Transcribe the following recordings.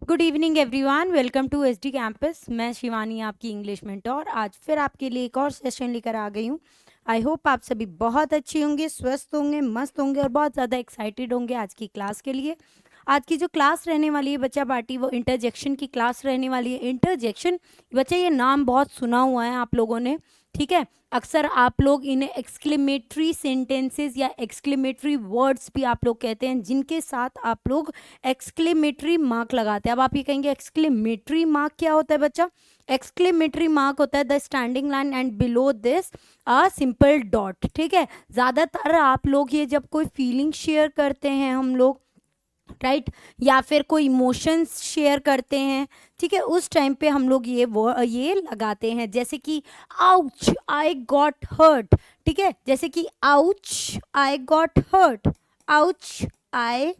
Good evening everyone, welcome to SD campus. मैं शिवानी, आपकी English mentor, आज फिर आपके लिए एक और सेशन लेकर आ गई हूँ। आई होप आप सभी बहुत अच्छे होंगे, स्वस्थ होंगे, मस्त होंगे और बहुत ज़्यादा एक्साइटेड होंगे आज की क्लास के लिए। आज की जो क्लास रहने वाली है बच्चा पार्टी, वो इंटरजेक्शन की क्लास रहने वाली है। इंटरजेक्शन बच्चा, ये नाम बहुत सुना हुआ है आप लोगों ने, ठीक है। अक्सर आप लोग इन्हें एक्सक्लेमेटरी सेंटेंसेस या एक्सक्लेमेटरी वर्ड्स भी आप लोग कहते हैं, जिनके साथ आप लोग एक्सक्लेमेटरी मार्क लगाते हैं। अब आप ये कहेंगे एक्सक्लेमेटरी मार्क क्या होता है बच्चा? एक्सक्लेमेटरी मार्क होता है the standing line and below this a simple dot, ठीक है। ज़्यादातर आप लोग ये जब कोई फीलिंग शेयर करते हैं हम लोग, राइट, या फिर कोई इमोशंस शेयर करते हैं, ठीक है, उस टाइम पे हम लोग ये लगाते हैं, जैसे कि आउच आई गॉट हर्ट, ठीक है, जैसे कि ouch I got hurt, ouch I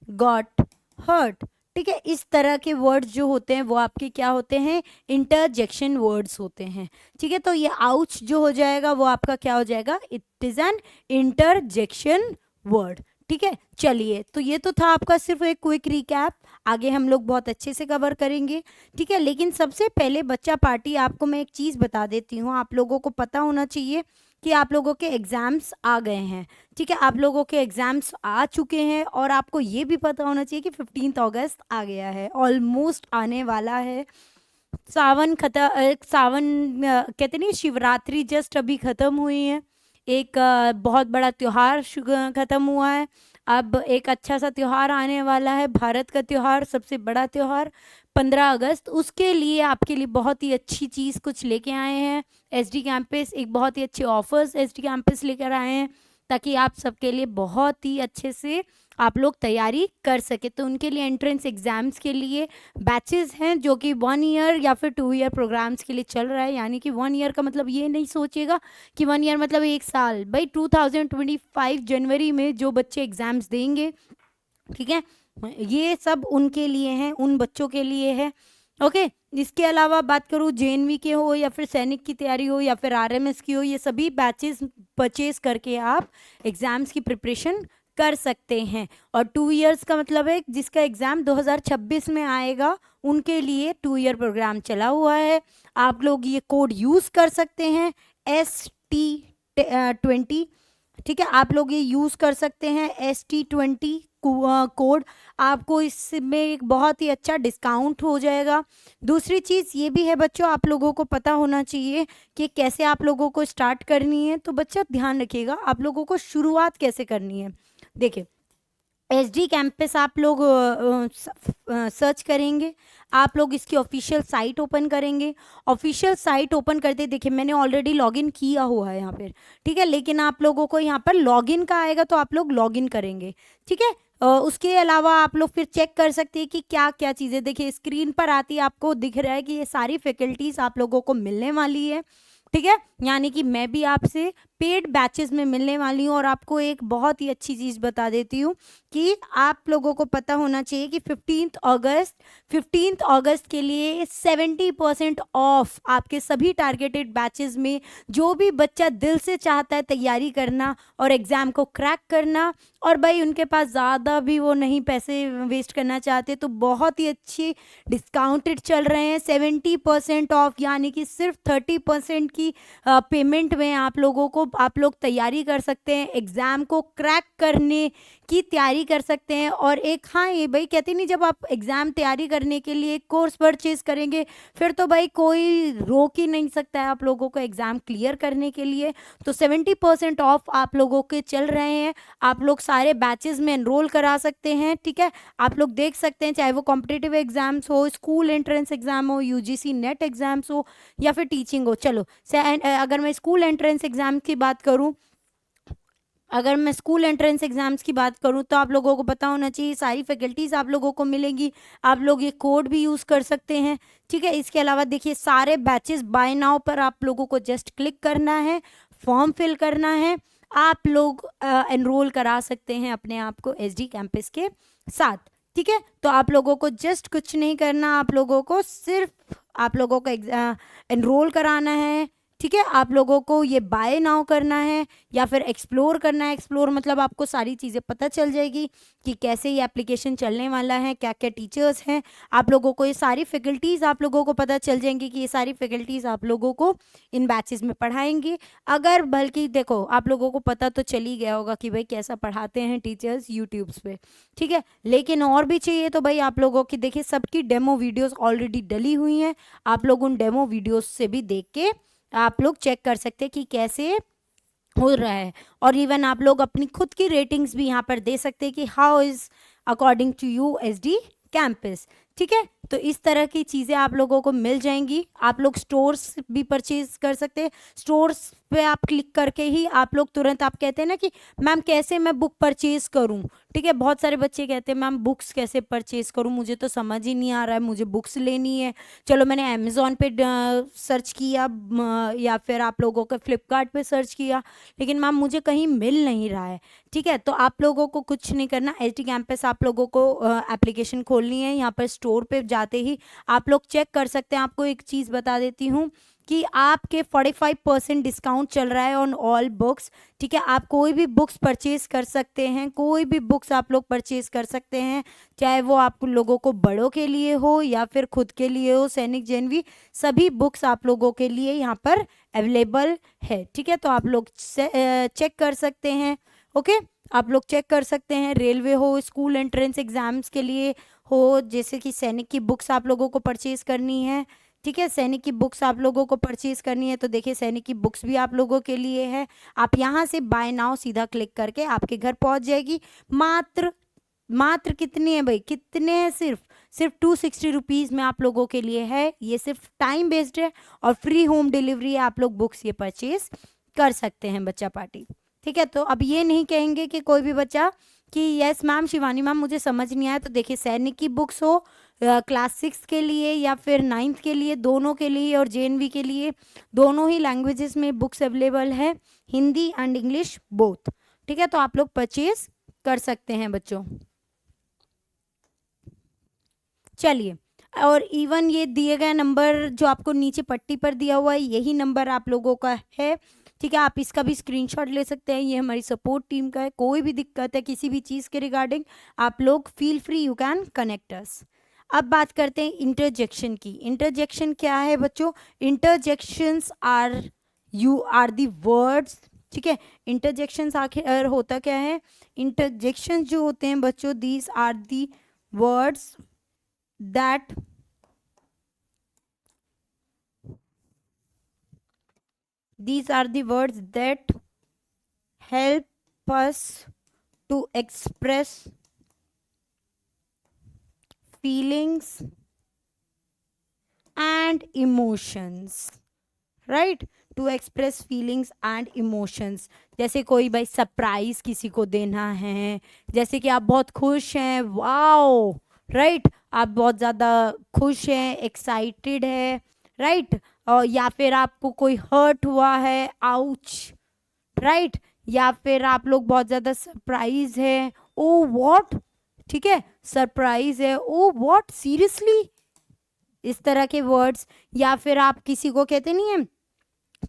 got hurt, ठीक है। इस तरह के वर्ड्स जो होते हैं वो आपके क्या होते हैं? इंटरजेक्शन वर्ड्स होते हैं, ठीक है। तो ये आउच जो हो जाएगा वो आपका क्या हो जाएगा? It is an interjection word, ठीक है। चलिए, तो ये तो था आपका सिर्फ एक क्विक रिकैप, आगे हम लोग बहुत अच्छे से कवर करेंगे, ठीक है। लेकिन सबसे पहले बच्चा पार्टी, आपको मैं एक चीज़ बता देती हूँ, आप लोगों को पता होना चाहिए कि आप लोगों के एग्ज़ाम्स आ गए हैं, ठीक है। आप लोगों के एग्ज़ाम्स आ चुके हैं और आपको ये भी पता होना चाहिए कि 15 अगस्त आ गया है, ऑलमोस्ट आने वाला है। सावन कहते नहीं, शिवरात्रि जस्ट अभी ख़त्म हुई है, एक बहुत बड़ा त्यौहार ख़त्म हुआ है। अब एक अच्छा सा त्यौहार आने वाला है, भारत का त्यौहार, सबसे बड़ा त्यौहार 15 अगस्त। उसके लिए आपके लिए बहुत ही अच्छी चीज़ कुछ लेके आए हैं एसडी कैंपस, एक बहुत ही अच्छे ऑफर्स एसडी कैंपस लेकर आए हैं, ताकि आप सबके लिए बहुत ही अच्छे से आप लोग तैयारी कर सके। तो उनके लिए एंट्रेंस एग्ज़ाम्स के लिए बैचेस हैं, जो कि 1 ईयर या फिर 2 ईयर प्रोग्राम्स के लिए चल रहा है। यानी कि 1 ईयर का मतलब ये नहीं सोचिएगा कि 1 ईयर मतलब 1 साल। भाई 2025 जनवरी में जो बच्चे एग्ज़ाम्स देंगे, ठीक है, ये सब उनके लिए हैं, उन बच्चों के लिए है, ओके। इसके अलावा बात करूँ जेएनवी के हो या फिर सैनिक की तैयारी हो या फिर आरएमएस की हो, ये सभी बैचेस परचेज करके आप एग्ज़ाम्स की प्रिपरेशन कर सकते हैं। और 2 ईयर्स का मतलब है जिसका एग्ज़ाम 2026 में आएगा, उनके लिए 2 ईयर प्रोग्राम चला हुआ है। आप लोग ये कोड यूज़ कर सकते हैं, ST20, ठीक है। आप लोग ये यूज़ कर सकते हैं ST20 कोड, आपको इसमें एक बहुत ही अच्छा डिस्काउंट हो जाएगा। दूसरी चीज़ ये भी है बच्चों, आप लोगों को पता होना चाहिए कि कैसे आप लोगों को स्टार्ट करनी है। तो बच्चा ध्यान रखिएगा, आप लोगों को शुरुआत कैसे करनी है। देखिए, एसडी कैंपस आप लोग सर्च करेंगे, आप लोग इसकी ऑफिशियल साइट ओपन करेंगे। ऑफिशियल साइट ओपन करते देखिए, मैंने ऑलरेडी लॉगिन किया हुआ है यहाँ पर, ठीक है, लेकिन आप लोगों को यहाँ पर लॉगिन का आएगा तो आप लोग लॉगिन करेंगे, ठीक है। उसके अलावा आप लोग फिर चेक कर सकते हैं कि क्या क्या चीज़ें, देखिए स्क्रीन पर आती है, आपको दिख रहा है कि ये सारी फैकल्टीज़ आप लोगों को मिलने वाली है, ठीक है। यानी कि मैं भी आपसे पेड बैचेस में मिलने वाली हूँ। और आपको एक बहुत ही अच्छी चीज़ बता देती हूँ कि आप लोगों को पता होना चाहिए कि 15 अगस्त के लिए 70% ऑफ आपके सभी टारगेटेड बैचेस में, जो भी बच्चा दिल से चाहता है तैयारी करना और एग्ज़ाम को क्रैक करना, और भाई उनके पास ज़्यादा भी वो नहीं पैसे वेस्ट करना चाहते, तो बहुत ही अच्छी डिस्काउंटेड चल रहे हैं 70% ऑफ। यानी कि सिर्फ 30% की पेमेंट में आप लोगों को, आप लोग तैयारी कर सकते हैं, एग्ज़ाम को क्रैक करने की तैयारी कर सकते हैं। और एक, हाँ, ये भाई कहते नहीं, जब आप एग्ज़ाम तैयारी करने के लिए कोर्स परचेज करेंगे, फिर तो भाई कोई रोक ही नहीं सकता है आप लोगों को एग्ज़ाम क्लियर करने के लिए। तो 70% ऑफ आप लोगों के चल रहे हैं, आप लोग सारे बैचेस में एनरोल करा सकते हैं, ठीक है। आप लोग देख सकते हैं, चाहे वो कॉम्पिटिटिव एग्जाम्स हो, स्कूल एंट्रेंस एग्जाम हो, यूजीसी नेट एग्जाम्स हो, या फिर टीचिंग हो। चलो, अगर मैं स्कूल एंट्रेंस एग्जाम की बात करूं, अगर मैं स्कूल एंट्रेंस एग्जाम्स की बात करूं, तो आप लोगों को पता होना चाहिए सारी फैकल्टीज़ आप लोगों को मिलेंगी, आप लोग ये कोड भी यूज़ कर सकते हैं, ठीक है। इसके अलावा देखिए, सारे बैचेस बाय नाउ पर आप लोगों को जस्ट क्लिक करना है, फॉर्म फिल करना है, आप लोग एनरोल करा सकते हैं अपने आप को एसडी कैंपस के साथ, ठीक है। तो आप लोगों को जस्ट कुछ नहीं करना, आप लोगों को सिर्फ आप लोगों को एनरोल कराना है, ठीक है, आप लोगों को ये बाय नाउ करना है या फिर एक्सप्लोर करना है। एक्सप्लोर मतलब आपको सारी चीज़ें पता चल जाएगी कि कैसे ये एप्लीकेशन चलने वाला है, क्या क्या टीचर्स हैं, आप लोगों को ये सारी फैकल्टीज़ आप लोगों को पता चल जाएंगी कि ये सारी फैकल्टीज़ आप लोगों को इन बैचेस में पढ़ाएंगी। अगर बल्कि देखो आप लोगों को पता तो चल ही गया होगा कि भाई कैसा पढ़ाते हैं टीचर्स यूट्यूब्स पे, ठीक है, लेकिन और भी चाहिए तो भाई आप लोगों की देखिए सबकी डेमो वीडियोस ऑलरेडी डली हुई हैं। आप लोग उन डेमो वीडियोस से भी देख के आप लोग चेक कर सकते हैं कि कैसे हो रहा है, और इवन आप लोग अपनी खुद की रेटिंग्स भी यहाँ पर दे सकते हैं कि how is according to you SD campus. ठीक है, तो इस तरह की चीज़ें आप लोगों को मिल जाएंगी। आप लोग स्टोर्स भी परचेज कर सकते हैं। स्टोर्स पे आप क्लिक करके ही आप लोग तुरंत, आप कहते हैं ना कि मैम कैसे मैं बुक परचेज करूं, ठीक है, बहुत सारे बच्चे कहते हैं मैम बुक्स कैसे परचेज करूं, मुझे तो समझ ही नहीं आ रहा है, मुझे बुक्स लेनी है। चलो मैंने अमेज़ॉन पे सर्च किया या फिर आप लोगों का फ्लिपकार्ट पे सर्च किया, लेकिन मैम मुझे कहीं मिल नहीं रहा है। ठीक है, तो आप लोगों को कुछ नहीं करना, एसडी कैंपस आप लोगों को एप्लीकेशन खोलनी है। यहाँ पर स्टोर पे जाते ही आप लोग चेक कर सकते हैं। आपको एक चीज़ बता देती हूँ कि आपके 45% डिस्काउंट चल रहा है ऑन ऑल बुक्स। ठीक है, आप कोई भी बुक्स परचेज कर सकते हैं, कोई भी बुक्स आप लोग परचेज कर सकते हैं, चाहे वो आप लोगों को बड़ों के लिए हो या फिर खुद के लिए हो। सैनिक जेएनवी सभी बुक्स आप लोगों के लिए यहाँ पर अवेलेबल है। ठीक है, तो आप लोग चेक कर सकते हैं। ओके, आप लोग चेक कर सकते हैं। रेलवे हो, स्कूल एंट्रेंस एग्जाम्स के लिए हो, जैसे कि सैनिक की बुक्स आप लोगों को परचेज करनी है। ठीक है, सैनिक की बुक्स आप लोगों को परचेज करनी है, तो देखिए सैनिक की बुक्स भी आप लोगों के लिए है। आप यहाँ से बाय नाउ सीधा क्लिक करके आपके घर पहुँच जाएगी। मात्र कितनी है भाई, कितने हैं, सिर्फ 260 रुपीज़ में आप लोगों के लिए है। ये सिर्फ टाइम बेस्ड है और फ्री होम डिलीवरी है। आप लोग बुक्स ये परचेज कर सकते हैं बच्चा पार्टी। ठीक है, तो अब ये नहीं कहेंगे कि कोई भी बच्चा कि यस मैम शिवानी मैम मुझे समझ नहीं आया। तो देखिए सैनिक की बुक्स हो क्लास 6 के लिए या फिर 9th के लिए, दोनों के लिए, और जेएनवी के लिए दोनों ही लैंग्वेजेस में बुक्स अवेलेबल है, हिंदी एंड इंग्लिश बोथ। ठीक है, तो आप लोग परचेज कर सकते हैं बच्चों। चलिए, और इवन ये दिए गए नंबर जो आपको नीचे पट्टी पर दिया हुआ है, यही नंबर आप लोगों का है। ठीक है, आप इसका भी स्क्रीनशॉट ले सकते हैं। ये हमारी सपोर्ट टीम का है। कोई भी दिक्कत है किसी भी चीज़ के रिगार्डिंग, आप लोग feel free, you can connect अस। अब बात करते हैं इंटरजेक्शन की। इंटरजेक्शन क्या है बच्चों? Interjections are the words. ठीक है, इंटरजेक्शंस आखिर होता क्या है? इंटरजेक्शंस जो होते हैं बच्चों, these are the words that these are the words that help us to express feelings and emotions, right? To express feelings and emotions. जैसे कोई भाई सरप्राइज किसी को देना है, जैसे कि आप बहुत खुश हैं, वाओ, राइट, आप बहुत ज़्यादा खुश हैं, एक्साइटेड है, राइट, और या फिर आपको कोई हर्ट हुआ है, आउच, राइट, या फिर आप लोग बहुत ज़्यादा सरप्राइज है, ओ व्हाट, ठीक है, सरप्राइज है, ओ व्हाट, सीरियसली, इस तरह के वर्ड्स। या फिर आप किसी को कहते नहीं है,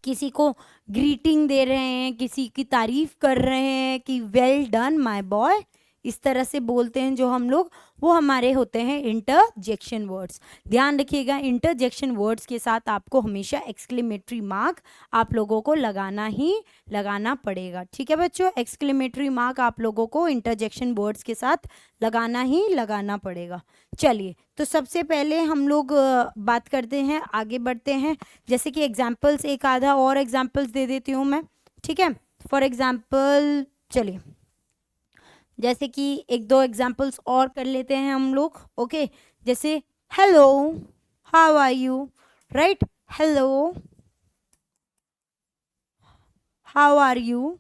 किसी को ग्रीटिंग दे रहे हैं, किसी की तारीफ कर रहे हैं कि वेल डन माय बॉय, इस तरह से बोलते हैं जो हम लोग, वो हमारे होते हैं इंटरजेक्शन वर्ड्स। ध्यान रखिएगा, इंटरजेक्शन वर्ड्स के साथ आपको हमेशा एक्सक्लेमेटरी मार्क आप लोगों को लगाना पड़ेगा। ठीक है बच्चों, एक्सक्लेमेटरी मार्क आप लोगों को इंटरजेक्शन वर्ड्स के साथ लगाना पड़ेगा। चलिए, तो सबसे पहले हम लोग बात करते हैं, आगे बढ़ते हैं। जैसे कि एग्जाम्पल्स, एक आधा और एग्जाम्पल्स दे देती हूँ मैं। ठीक है, फॉर एग्जाम्पल, चलिए जैसे कि एक दो एग्जाम्पल्स और कर लेते हैं हम लोग। ओके, जैसे hello, how are you, right, hello, how are you,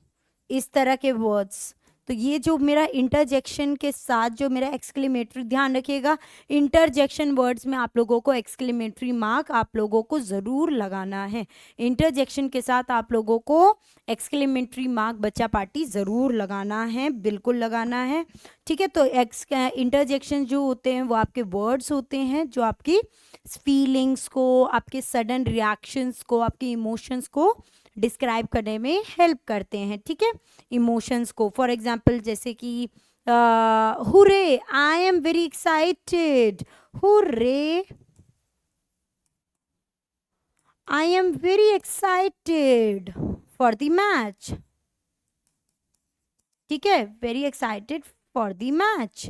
इस तरह के वर्ड्स। तो ये जो मेरा इंटरजेक्शन के साथ जो मेरा एक्सक्लेमेटरी, ध्यान रखिएगा इंटरजेक्शन वर्ड्स में आप लोगों को एक्सक्लेमेटरी मार्क आप लोगों को ज़रूर लगाना है। इंटरजेक्शन के साथ आप लोगों को एक्सक्लेमेटरी मार्क बच्चा पार्टी ज़रूर लगाना है, बिल्कुल लगाना है। ठीक है। तो इंटरजेक्शन जो होते हैं वो आपके वर्ड्स होते हैं जो आपकी फीलिंग्स को, आपके सडन रिएक्शंस को, आपके इमोशंस को डिस्क्राइब करने में हेल्प करते हैं। ठीक है, इमोशंस को, फॉर एग्जांपल जैसे कि hurray, I am very excited, hurray, I am very excited for the match. ठीक है, very excited for the match.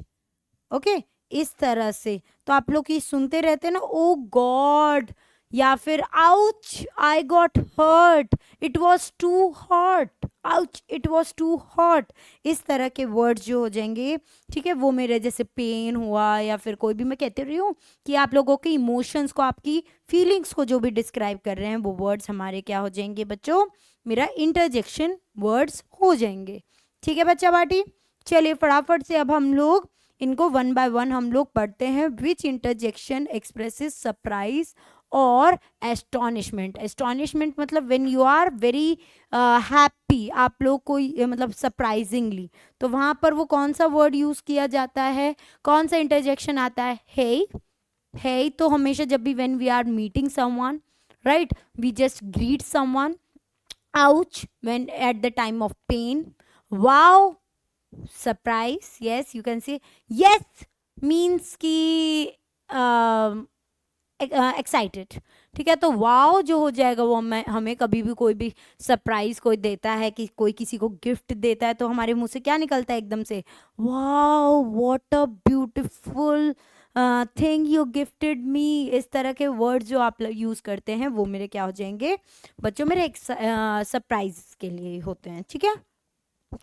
Okay, इस तरह से तो आप लोग ये सुनते रहते हैं ना, ओ गॉड, या फिर ouch, I got hurt, it was too hot, ouch, it was too hot. इस तरह के वर्ड्स जो हो जाएंगे, ठीक है, वो मेरे जैसे पेन हुआ या फिर कोई भी, मैं कहते रही हूँ कि आप लोगों के इमोशंस को, आपकी फीलिंग्स को जो भी डिस्क्राइब कर रहे हैं वो वर्ड्स हमारे क्या हो जाएंगे बच्चों, मेरा इंटरजेक्शन वर्ड्स हो जाएंगे। ठीक है बच्चा पार्टी, चलिए फटाफट से अब हम लोग इनको वन बाय वन हम लोग पढ़ते हैं। विच इंटरजेक्शन एक्सप्रेसेस सरप्राइज और एस्टॉनिशमेंट। एस्टॉनिशमेंट मतलब when you are very happy, आप लोग को मतलब सरप्राइजिंगली, तो वहां पर वो कौन सा वर्ड यूज किया जाता है, कौन सा इंटरजेक्शन आता है, हे। हे तो हमेशा जब भी when we are meeting someone, right, we just greet someone. ouch when at the time of pain, wow, surprise, yes you can say, yes means कि एक्साइटेड। ठीक है, तो वाओ जो हो जाएगा वो हमें कभी भी कोई भी सरप्राइज कोई देता है, कि कोई किसी को गिफ्ट देता है, तो हमारे मुंह से क्या निकलता है एकदम से, wow what a beautiful thing you gifted me. इस तरह के वर्ड जो आप यूज करते हैं वो मेरे क्या हो जाएंगे बच्चों, मेरे एक सरप्राइज के लिए होते हैं। ठीक है,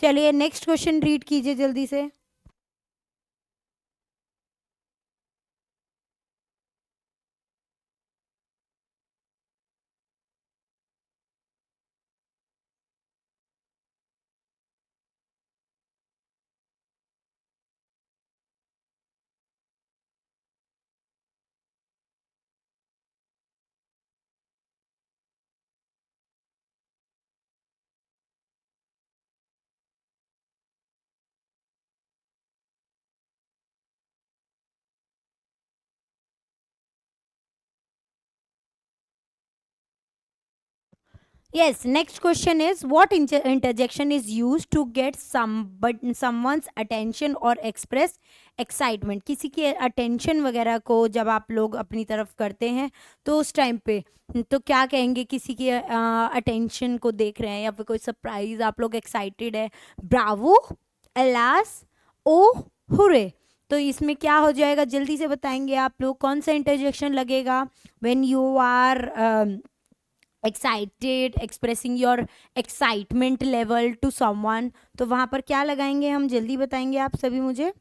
चलिए नेक्स्ट क्वेश्चन रीड कीजिए जल्दी से। Yes, next question is what interjection is used to get someone's attention or express excitement। किसी की attention वगैरह को जब आप लोग अपनी तरफ करते हैं तो उस टाइम पे तो क्या कहेंगे, किसी की attention को देख रहे हैं या फिर कोई सरप्राइज, आप लोग एक्साइटेड है, ब्रावो, अलास, ओ, हुरे। तो इसमें क्या हो जाएगा जल्दी से बताएंगे आप लोग, कौन सा इंटरजेक्शन लगेगा when you are excited, expressing your excitement level to someone, तो वहां पर क्या लगाएंगे हम, जल्दी बताएंगे आप सभी मुझे।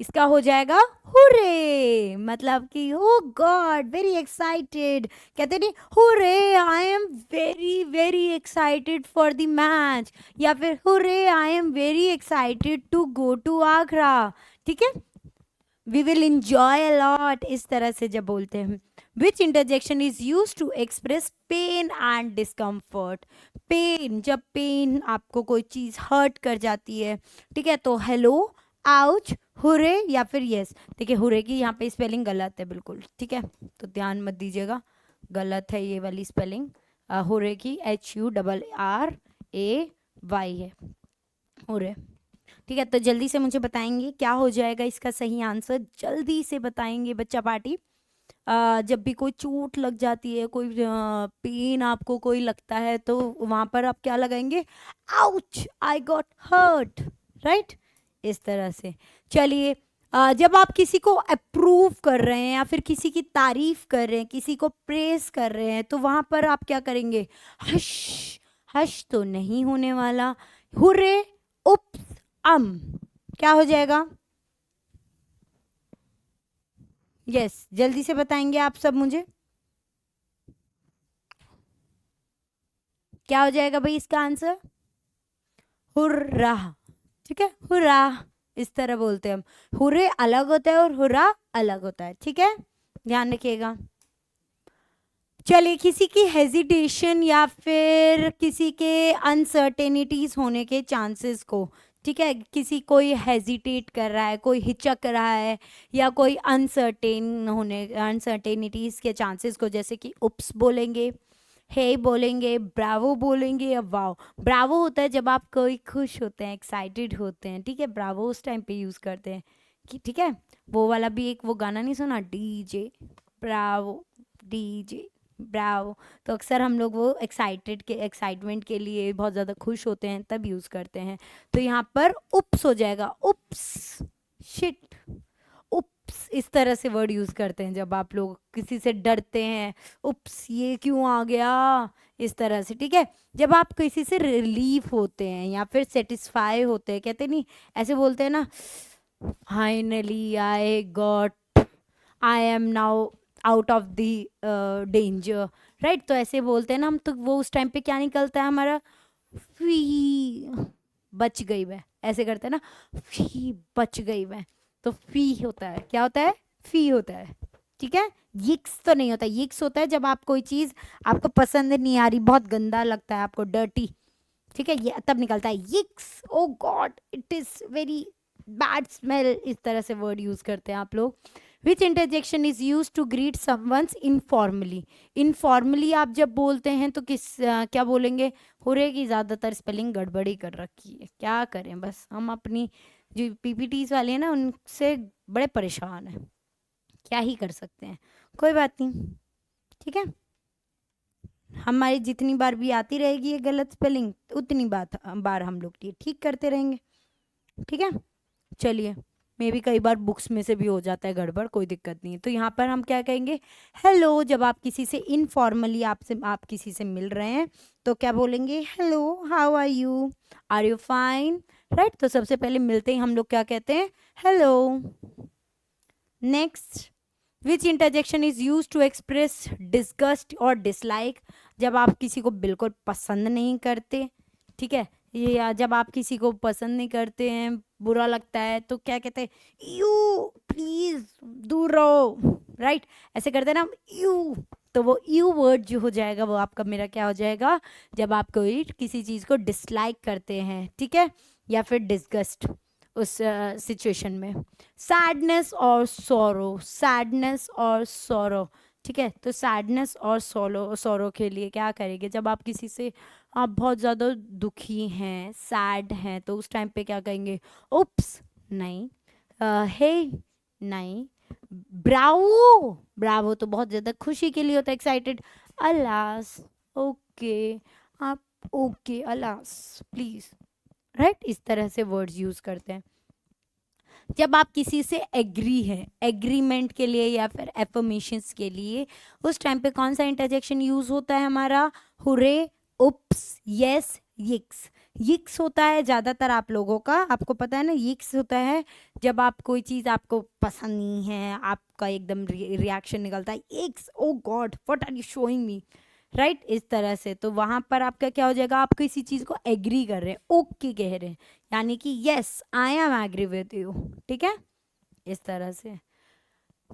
इसका हो जाएगा हुरे, मतलब कि ओ गॉड वेरी एक्साइटेड, कहते नहीं hurray I am very very excited for the match, या फिर hurray I am very excited to go to Agra. ठीक है, we will enjoy a lot, इस तरह से जब बोलते हैं। Which interjection is use to express pain and discomfort. Pain, जब पेन आपको कोई चीज हर्ट कर जाती है, ठीक है, तो हेलो, आउच, हुरे, या फिर यस। देखिए हुरे की यहाँ पे स्पेलिंग गलत है बिल्कुल, ठीक है, तो ध्यान मत दीजिएगा, गलत है ये वाली स्पेलिंग। हुरे की HURRAY है, हुरे। ठीक है, तो जल्दी से मुझे बताएंगे क्या हो जाएगा इसका सही आंसर, जल्दी से बताएंगे बच्चा पार्टी। जब भी कोई चोट लग जाती है, कोई पेन आपको कोई लगता है, तो वहां पर आप क्या लगाएंगे, ouch, I got hurt, right, इस तरह से। चलिए जब आप किसी को अप्रूव कर रहे हैं या फिर किसी की तारीफ कर रहे हैं, किसी को प्रेस कर रहे हैं, तो वहां पर आप क्या करेंगे, हश, हश तो नहीं होने वाला, हुर्रे, उप्स, क्या हो जाएगा, यस जल्दी से बताएंगे आप सब मुझे, क्या हो जाएगा भाई इसका आंसर, हुर्रा। ठीक है, हुर्रा, इस तरह बोलते हैं हम। हुर्रे अलग होता है और हुर्रा अलग होता है, ठीक है, ध्यान रखिएगा। चलिए, किसी की हेजिटेशन या फिर किसी के अनसर्टेनिटीज होने के चांसेस को, ठीक है, किसी कोई हेजिटेट कर रहा है, कोई हिचक रहा है, या कोई अनसर्टेनिटीज के चांसेस को, जैसे कि उप्स बोलेंगे, हे बोलेंगे, ब्रावो बोलेंगे या वाओ। ब्रावो होता है जब आप कोई खुश होते हैं, एक्साइटेड होते हैं, ठीक है, ब्रावो उस टाइम पे यूज करते हैं कि, ठीक है, वो वाला भी एक वो गाना नहीं सुना, डीजे ब्रावो, डीजे ब्रावो। तो अक्सर हम लोग वो एक्साइटमेंट के लिए बहुत ज़्यादा खुश होते हैं तब यूज़ करते हैं। तो यहाँ पर उप्स हो जाएगा, उप्स, शिट, उप्स, इस तरह से वर्ड यूज़ करते हैं जब आप लोग किसी से डरते हैं, उप्स ये क्यों आ गया, इस तरह से, ठीक है। जब आप किसी से रिलीफ होते हैं या फिर सेटिस्फाई होते हैं, कहते नहीं, ऐसे बोलते हैं ना, finally I am now out of the danger, right. तो ऐसे बोलते हैं ना हम, तो वो उस टाइम पे क्या निकलता है हमारा, फी, बच गई मैं, ऐसे करते हैं ना, फी, बच गई मैं। तो फी होता है, क्या होता है, फी होता है, ठीक है। यिक्स तो नहीं होता, यिक्स होता है जब आप कोई चीज़ आपको पसंद नहीं आ रही, बहुत गंदा लगता है आपको, डर्टी, ठीक है, ये तब निकलता है yikes, oh God it is very bad smell, इस तरह से वर्ड यूज़ करते हैं आप लोग। Which interjection is use to greet someone informally. Informally आप जब बोलते हैं तो क्या बोलेंगे, हुर्रे की ज़्यादातर स्पेलिंग गड़बड़ी कर रखी है, क्या करें, बस हम अपनी जो पीपीटीज वाले हैं ना उनसे बड़े परेशान हैं, क्या ही कर सकते हैं, कोई बात नहीं, ठीक है। हमारी जितनी बार भी आती रहेगी ये गलत स्पेलिंग, उतनी बार हम लोग ये ठीक करते रहेंगे, ठीक है। चलिए, मे भी कई बार बुक्स में से भी हो जाता है गड़बड़, कोई दिक्कत नहीं है। तो यहाँ पर हम क्या कहेंगे, हेलो, जब आप किसी से इनफॉर्मली आप किसी से मिल रहे हैं तो क्या बोलेंगे, hello, how are you fine, right. तो सबसे पहले मिलते ही हम लोग क्या कहते हैं, hello. Next, which interjection is use to express disgust और डिसलाइक। जब आप किसी को बिल्कुल पसंद नहीं करते, ठीक है, या जब आप किसी को पसंद नहीं करते हैं, बुरा लगता है, तो क्या कहते हैं, यू, प्लीज दूर रहो, राइट, ऐसे करते हैं ना यू। तो वो यू वर्ड जो हो जाएगा वो आपका मेरा क्या हो जाएगा, जब आप कोई किसी चीज़ को डिसलाइक करते हैं, ठीक है, या फिर डिस्गस्ट उस सिचुएशन में। सैडनेस और सोरो, सैडनेस और सोरो, ठीक है। तो सैडनेस और सोरो के लिए क्या करेंगे, जब आप किसी से आप बहुत ज़्यादा दुखी हैं, सैड हैं, तो उस टाइम पे क्या कहेंगे, उप्स नहीं, हे नहीं, ब्रावो, ब्रावो तो बहुत ज़्यादा खुशी के लिए होता है, एक्साइटेड, अलास, ओके, आप ओके, अलास प्लीज़, राइट, इस तरह से वर्ड्स यूज़ करते हैं। जब आप किसी से एग्री हैं, एग्रीमेंट के लिए या फिर एफर्मेशंस के लिए, उस टाइम पे कौन सा इंटरजेक्शन यूज होता है हमारा, हुर्रे, उप्स, यस, यिक्स। यिक्स होता है ज़्यादातर आप लोगों का, आपको पता है ना, यिक्स होता है जब आप कोई चीज़ आपको पसंद नहीं है, आपका एकदम रिएक्शन निकलता है, yikes, oh God what are you showing me, right, इस तरह से। तो वहाँ पर आपका क्या हो जाएगा, आप किसी चीज़ को एग्री कर रहे हैं, ओके कह रहे हैं, यानी कि yes I am agree with you, ठीक है, इस तरह से।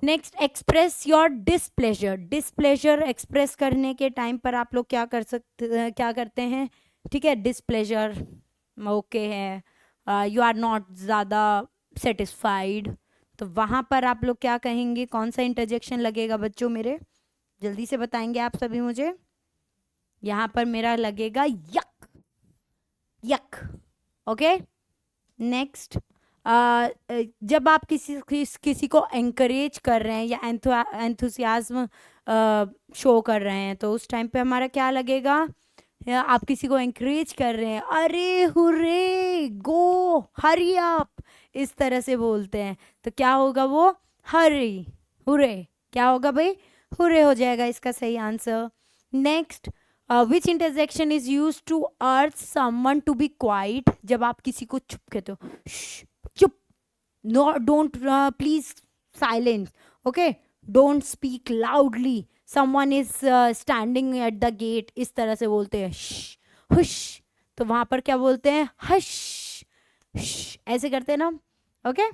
Next, express your displeasure. Displeasure express करने के टाइम पर आप लोग क्या करते हैं, ठीक है, डिसप्लेजर ओके है, यू आर नॉट ज़्यादा सेटिस्फाइड, तो वहाँ पर आप लोग क्या कहेंगे, कौन सा इंटरजेक्शन लगेगा बच्चों मेरे, जल्दी से बताएंगे आप सभी मुझे। यहाँ पर मेरा लगेगा यक, यक, ओके। नेक्स्ट, जब आप किसी को एंकरेज कर रहे हैं या एंथुसियाज्म शो कर रहे हैं, तो उस टाइम पे हमारा क्या लगेगा, आप किसी को एंकरेज कर रहे हैं, अरे हुर्रे, गो, हरी अप, इस तरह से बोलते हैं, तो क्या होगा वो, हरी, हुर्रे, क्या होगा भाई, हुर्रे हो जाएगा इसका सही answer. Next, which interjection is use to urge someone to be quiet. जब आप किसी को चुप कहते हो, चुप, no, don't, please silence, okay, don't speak loudly, someone is standing at the gate, इस तरह से बोलते हैं, हुश, तो वहां पर क्या बोलते हैं, हश, ऐसे करते हैं ना, ओके,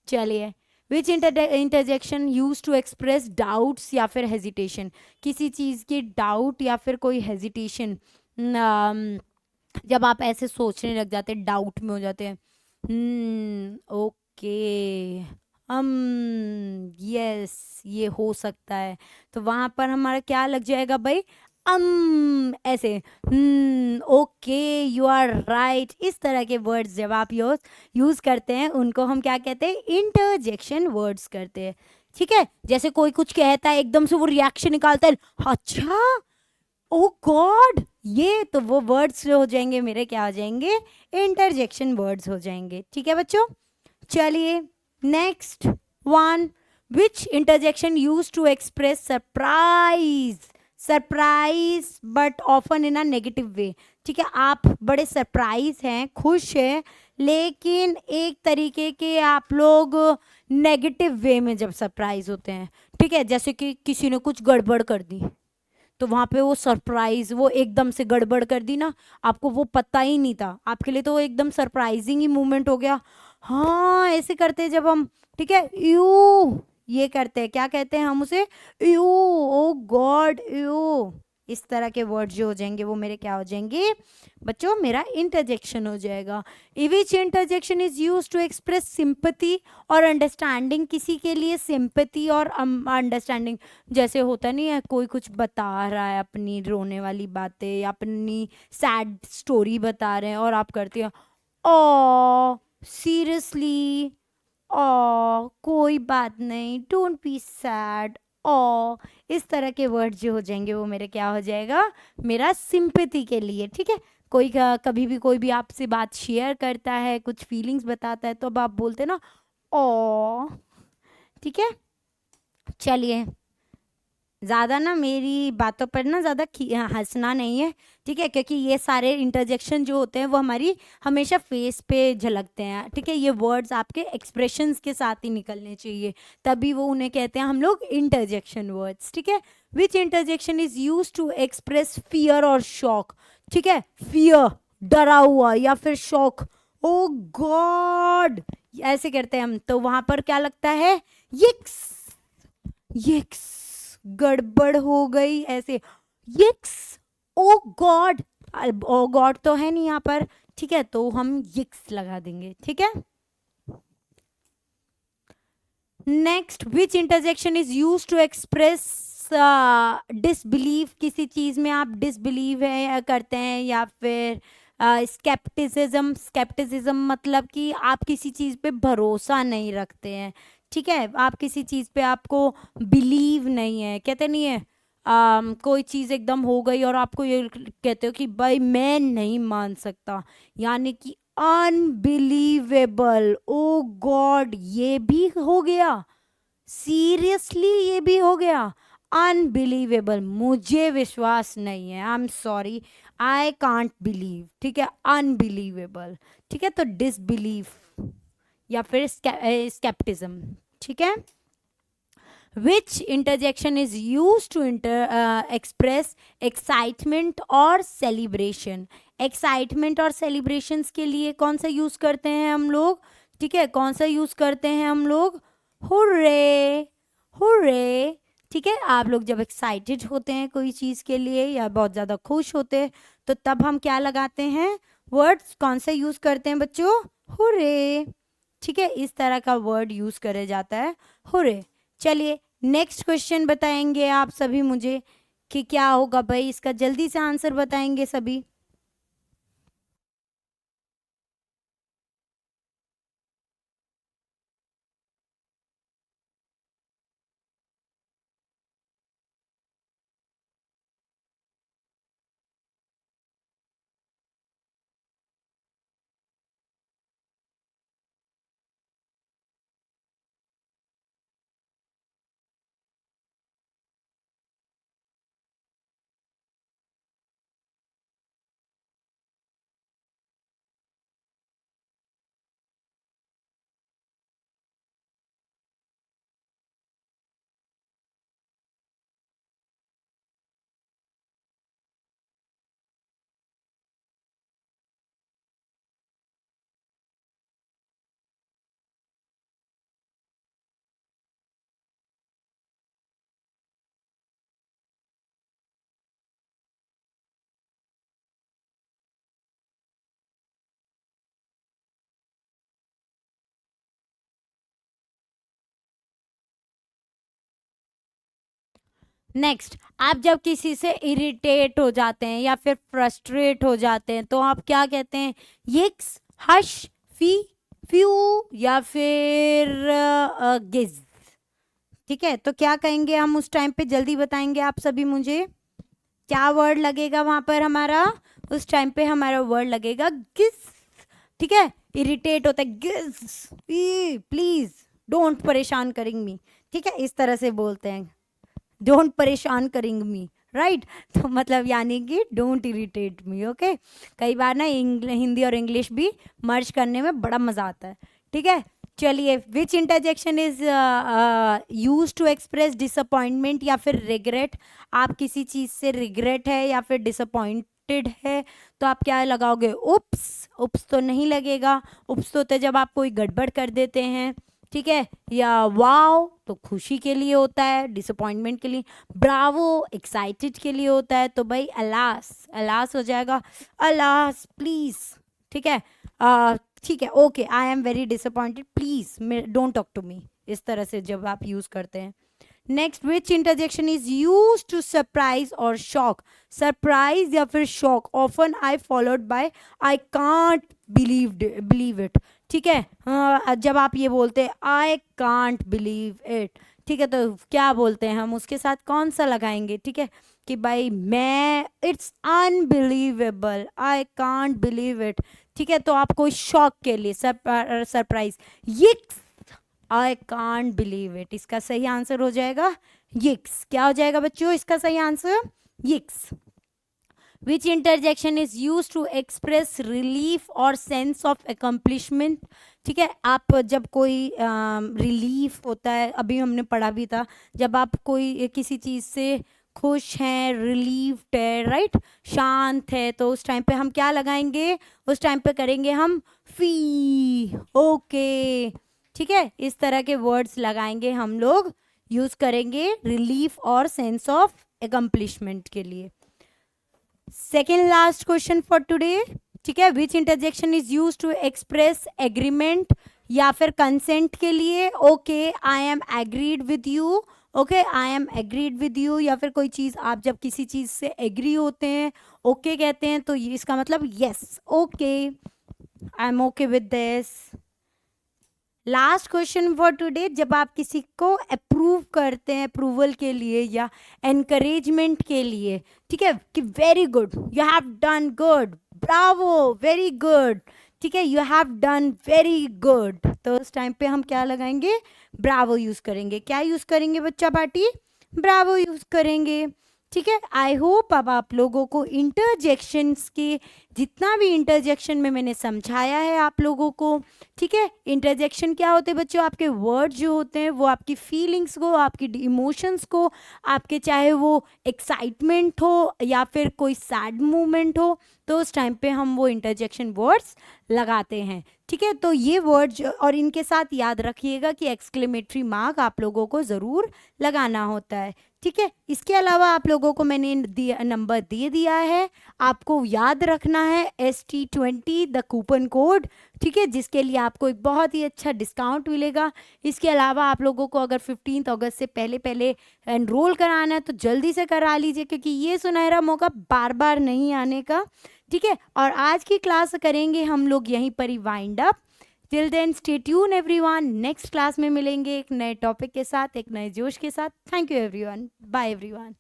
चलिए। Which interjection use to express doubts या फिर हेजिटेशन, किसी चीज़ की डाउट या फिर कोई हेजिटेशन, जब आप ऐसे सोचने लग जाते हैं, डाउट में हो जाते हैं, ओके, यस ये हो सकता है, तो वहां पर हमारा क्या लग जाएगा भाई, ऐसे, ओके यू आर राइट। इस तरह के वर्ड्स जब आप यूज करते हैं, उनको हम क्या कहते हैं, इंटरजेक्शन वर्ड्स करते हैं। ठीक है, जैसे कोई कुछ कहता है, एकदम से वो रिएक्शन निकालता है, अच्छा, ओ गॉड, ये तो वो वर्ड्स हो जाएंगे मेरे, क्या हो जाएंगे, इंटरजेक्शन वर्ड्स हो जाएंगे। ठीक है बच्चों, चलिए next one, which interjection use to express surprise, surprise but often in a negative way. ठीक है, आप बड़े सरप्राइज हैं, खुश हैं, लेकिन एक तरीके के आप लोग नेगेटिव वे में जब सरप्राइज होते हैं, ठीक है, जैसे कि किसी ने कुछ गड़बड़ कर दी, तो वहां पे वो सरप्राइज, वो एकदम से गड़बड़ कर दी ना, आपको वो पता ही नहीं था, आपके लिए तो वो एकदम सरप्राइजिंग ही मूवमेंट हो गया। हाँ, ऐसे करते हैं जब हम, ठीक है, यू, ये करते हैं, क्या कहते हैं हम उसे, यू, ओ गॉड यू। इस तरह के वर्ड जो हो जाएंगे वो मेरे क्या हो जाएंगे बच्चों, मेरा इंटरजेक्शन हो जाएगा। Which interjection is use to express sympathy और अंडरस्टैंडिंग, किसी के लिए सिंपैथी और अंडरस्टैंडिंग, जैसे होता नहीं है, कोई कुछ बता रहा है अपनी रोने वाली बातें या अपनी सैड स्टोरी बता रहे हैं, और आप करते हो ओ सीरियसली, ओ कोई बात नहीं, डोंट बी सैड, ओ। इस तरह के वर्ड जो हो जाएंगे वो मेरे क्या हो जाएगा, मेरा सिंपैथी के लिए। ठीक है, कोई कभी भी कोई भी आपसे बात शेयर करता है, कुछ फीलिंग्स बताता है, तो अब आप बोलते ना ओ। ठीक है, चलिए, ज़्यादा ना मेरी बातों पर ना ज़्यादा हंसना नहीं है, ठीक है, क्योंकि ये सारे इंटरजेक्शन जो होते हैं वो हमारी हमेशा फेस पे झलकते हैं। ठीक है, ये वर्ड्स आपके एक्सप्रेशंस के साथ ही निकलने चाहिए, तभी वो उन्हें कहते हैं हम लोग इंटरजेक्शन वर्ड्स। ठीक है, which interjection is use to express fear और शॉक। ठीक है, फियर, डरा हुआ, या फिर शॉक, ओ गॉड, ऐसे करते हैं हम, तो वहां पर क्या लगता है, यिक्स, यिक्स, गड़बड़ हो गई, ऐसे, यिक्स, ओ गॉड, ओ गॉड तो है नहीं यहाँ पर, ठीक है, तो हम यिक्स लगा देंगे। ठीक है, next, which interjection is use to express disbelieve, किसी चीज में आप डिसबिलीव है या करते हैं, या फिर स्केप्टिसिज्म, स्केप्टिसिज्म मतलब कि आप किसी चीज पे भरोसा नहीं रखते हैं। ठीक है, आप किसी चीज पे आपको बिलीव नहीं है, कहते नहीं है, कोई चीज एकदम हो गई और आपको ये कहते हो कि भाई मैं नहीं मान सकता, यानी कि अनबिलीवेबल, ओ गॉड ये भी हो गया, सीरियसली ये भी हो गया, अनबिलीवेबल, मुझे विश्वास नहीं है, I am sorry, I can't believe. ठीक है, अनबिलीवेबल। ठीक है, तो डिसबिलीफ या फिर स्केप्टिज्म। ठीक है, which interjection is use to express excitement और सेलिब्रेशन। एक्साइटमेंट और सेलिब्रेशंस के लिए कौन सा यूज करते हैं हम लोग, ठीक है, कौन सा यूज करते हैं हम लोग, हुर्रे, हुर्रे। ठीक है, आप लोग जब एक्साइटेड होते हैं कोई चीज़ के लिए या बहुत ज़्यादा खुश होते हैं, तो तब हम क्या लगाते हैं, वर्ड्स कौन सा यूज़ करते हैं बच्चों, हुर्रे। ठीक है, इस तरह का वर्ड यूज़ करे जाता है, हुर्रे। चलिए नेक्स्ट क्वेश्चन बताएंगे आप सभी मुझे कि क्या होगा भाई, इसका जल्दी से आंसर बताएंगे सभी। नेक्स्ट, आप जब किसी से इरिटेट हो जाते हैं या फिर फ्रस्ट्रेट हो जाते हैं तो आप क्या कहते हैं? यिक्स, हश, फी, फ्यू या फिर गिज। ठीक है, तो क्या कहेंगे हम उस टाइम पे? जल्दी बताएंगे आप सभी मुझे, क्या वर्ड लगेगा वहां पर हमारा? उस टाइम पे हमारा वर्ड लगेगा गिज। ठीक है, इरिटेट होता है, गिज, प्लीज डोंट परेशान करेंगे मी। ठीक है, इस तरह से बोलते हैं, डोंट परेशान करेंगे मी, राइट? तो मतलब यानी कि डोंट इरिटेट मी। ओके, कई बार ना हिंदी और इंग्लिश भी मर्ज करने में बड़ा मजा आता है। ठीक है, चलिए, which interjection is use to express disappointment या फिर रिग्रेट? आप किसी चीज से रिग्रेट है या फिर डिसअपॉइंटेड है तो आप क्या लगाओगे? उप्स। उप्स तो नहीं लगेगा, उप्स तो होता है जब आप कोई गड़बड़ कर देते हैं। ठीक है, या वाओ तो खुशी के लिए होता है, डिसअपॉइंटमेंट के लिए। ब्रावो एक्साइटेड के लिए होता है। तो भाई अलास, अलास हो जाएगा, अलास प्लीज। ठीक है, ठीक है, okay, I am very disappointed, please don't talk to me, इस तरह से जब आप यूज करते हैं। Next, which interjection is use to surprise और शॉक? सरप्राइज या फिर shock, often I followed by I can't believe it. ठीक है, जब आप ये बोलते हैं आई कांट बिलीव इट, ठीक है, तो क्या बोलते हैं हम उसके साथ? कौन सा लगाएंगे? ठीक है, कि भाई मैं, it's unbelievable, I can't believe it. ठीक है, तो आपको शॉक के लिए surprise, yikes, I can't believe it, इसका सही आंसर हो जाएगा यिक्स। क्या हो जाएगा बच्चों इसका सही answer? Yikes. Which interjection is use to express relief और सेंस ऑफ अकम्पलिशमेंट? ठीक है, आप जब कोई रिलीफ होता है, अभी हमने पढ़ा भी था, जब आप कोई किसी चीज़ से खुश हैं, रिलीव्ड है, राइट, शांत है, तो उस टाइम पे हम क्या लगाएंगे? उस टाइम पे करेंगे हम फी। ओके, ठीक है, इस तरह के वर्ड्स लगाएंगे हम लोग, यूज करेंगे रिलीफ और सेंस ऑफ अकम्पलिशमेंट के लिए। Second last question for today. ठीक है, which interjection is use to express agreement या फिर कंसेंट के लिए? Okay, I am agreed with you. Okay, I am agreed with you, या फिर कोई चीज आप जब किसी चीज से एग्री होते हैं, ओके कहते हैं, तो इसका मतलब yes, okay, I M okay with this. Last question for today, जब आप किसी को अप्रूव करते हैं, अप्रूवल के लिए या एनकरेजमेंट के लिए, ठीक है, कि very good, you have done good, Bravo, very good, ठीक है, you have done very good, तो उस टाइम पे हम क्या लगाएंगे? ब्रावो यूज करेंगे। क्या यूज करेंगे बच्चा पार्टी? ब्रावो यूज करेंगे। ठीक है, आई होप अब आप लोगों को इंटरजेक्शंस के, जितना भी इंटरजेक्शन में मैंने समझाया है आप लोगों को, ठीक है, इंटरजेक्शन क्या होते हैं बच्चों? आपके वर्ड जो होते हैं वो आपकी फीलिंग्स को, आपकी इमोशंस को, आपके चाहे वो एक्साइटमेंट हो या फिर कोई सैड मोमेंट हो, तो उस टाइम पे हम वो इंटरजेक्शन वर्ड्स लगाते हैं। ठीक है, तो ये वर्ड, और इनके साथ याद रखिएगा कि एक्सक्लेमेटरी मार्क आप लोगों को ज़रूर लगाना होता है। ठीक है, इसके अलावा आप लोगों को मैंने नंबर दे दिया है, आपको याद रखना है ST20 द कूपन कोड, ठीक है, जिसके लिए आपको एक बहुत ही अच्छा डिस्काउंट मिलेगा। इसके अलावा आप लोगों को अगर 15 अगस्त से पहले पहले एनरोल कराना है तो जल्दी से करा लीजिए, क्योंकि ये सुनहरा मौका बार बार नहीं आने का। ठीक है, और आज की क्लास करेंगे हम लोग यहीं पर ही wind up. Till then stay tune everyone, next class में मिलेंगे एक नए टॉपिक के साथ, एक नए जोश के साथ। Thank you everyone, bye everyone.